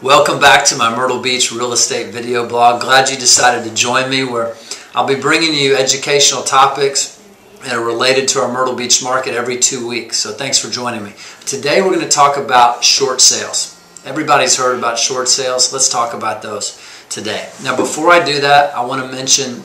Welcome back to my Myrtle Beach real estate video blog. Glad you decided to join me, where I'll be bringing you educational topics that are related to our Myrtle Beach market every 2 weeks. So thanks for joining me. Today we're going to talk about short sales. Everybody's heard about short sales. Let's talk about those today. Now before I do that, I want to mention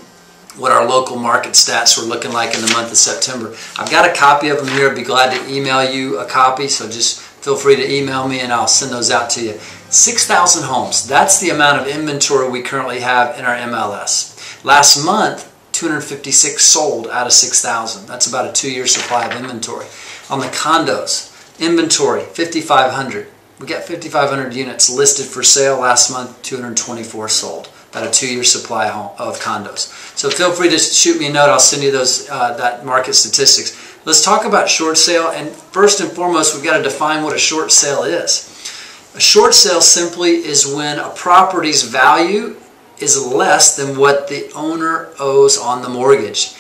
what our local market stats were looking like in the month of September. I've got a copy of them here. I'd be glad to email you a copy, so just feel free to email me and I'll send those out to you. 6,000 homes. That's the amount of inventory we currently have in our MLS. Last month, 256 sold out of 6,000. That's about a 2-year supply of inventory. On the condos, inventory, 5,500. We got 5,500 units listed for sale. Last month, 224 sold. About a 2-year supply of condos. So feel free to shoot me a note. I'll send you those that market statistics. Let's talk about short sale. And first and foremost, we've got to define what a short sale is. A short sale simply is when a property's value is less than what the owner owes on the mortgage.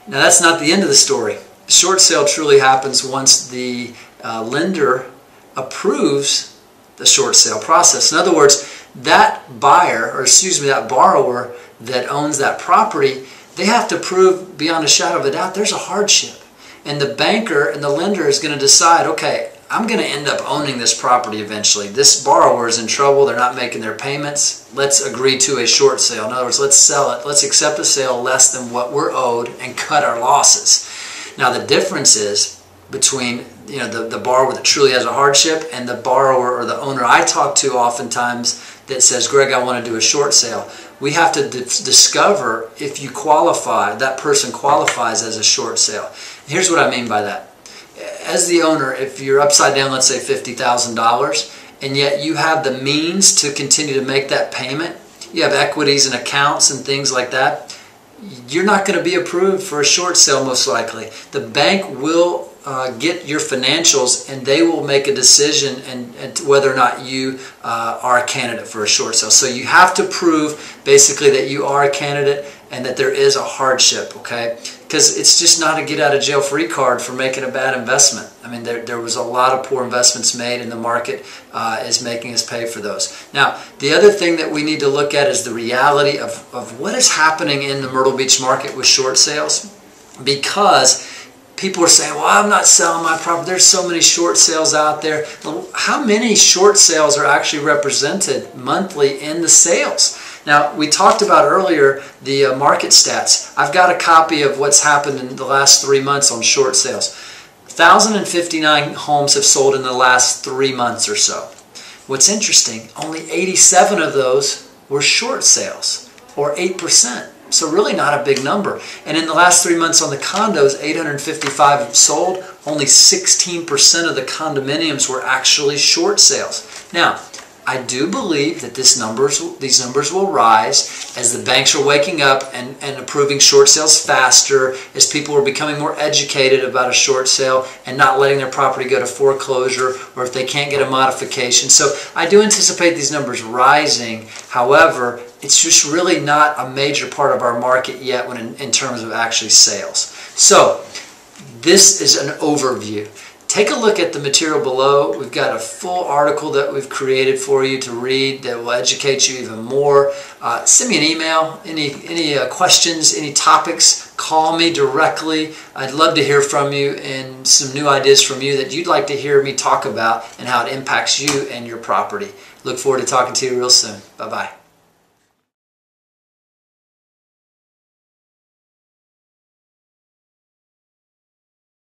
Now that's not the end of the story. A short sale truly happens once the lender approves the short sale process. In other words, that buyer, or excuse me, that borrower that owns that property, they have to prove beyond a shadow of a doubt there's a hardship. And the banker and the lender is going to decide, okay, I'm going to end up owning this property eventually. This borrower is in trouble. They're not making their payments. Let's agree to a short sale. In other words, let's sell it. Let's accept a sale less than what we're owed and cut our losses. Now the difference is between the borrower that truly has a hardship and the borrower or the owner I talk to oftentimes that says, Greg, I want to do a short sale. We have to discover if you qualify, that person qualifies as a short sale. Here's what I mean by that. As the owner, if you're upside down, let's say $50,000, and yet you have the means to continue to make that payment, you have equities and accounts and things like that, you're not going to be approved for a short sale most likely. The bank will get your financials and they will make a decision and whether or not you are a candidate for a short sale. So you have to prove basically that you are a candidate and that there is a hardship, okay? Because it's just not a get out of jail free card for making a bad investment. I mean, there was a lot of poor investments made, and the market is making us pay for those. Now, the other thing that we need to look at is the reality of what is happening in the Myrtle Beach market with short sales, because people are saying, well, I'm not selling my property. There's so many short sales out there. Well, how many short sales are actually represented monthly in the sales? Now, we talked about earlier the market stats. I've got a copy of what's happened in the last 3 months on short sales. 1,059 homes have sold in the last 3 months or so. What's interesting, only 87 of those were short sales, or 8%. So really not a big number. And in the last 3 months on the condos, 855 have sold. Only 16% of the condominiums were actually short sales. Now, I do believe that these numbers will rise as the banks are waking up and approving short sales faster, as people are becoming more educated about a short sale and not letting their property go to foreclosure, or if they can't get a modification. So I do anticipate these numbers rising. However, it's just really not a major part of our market yet in terms of actually sales. So this is an overview. Take a look at the material below. We've got a full article that we've created for you to read that will educate you even more. Send me an email, any questions, any topics, call me directly. I'd love to hear from you and some new ideas from you that you'd like to hear me talk about and how it impacts you and your property. Look forward to talking to you real soon. Bye-bye.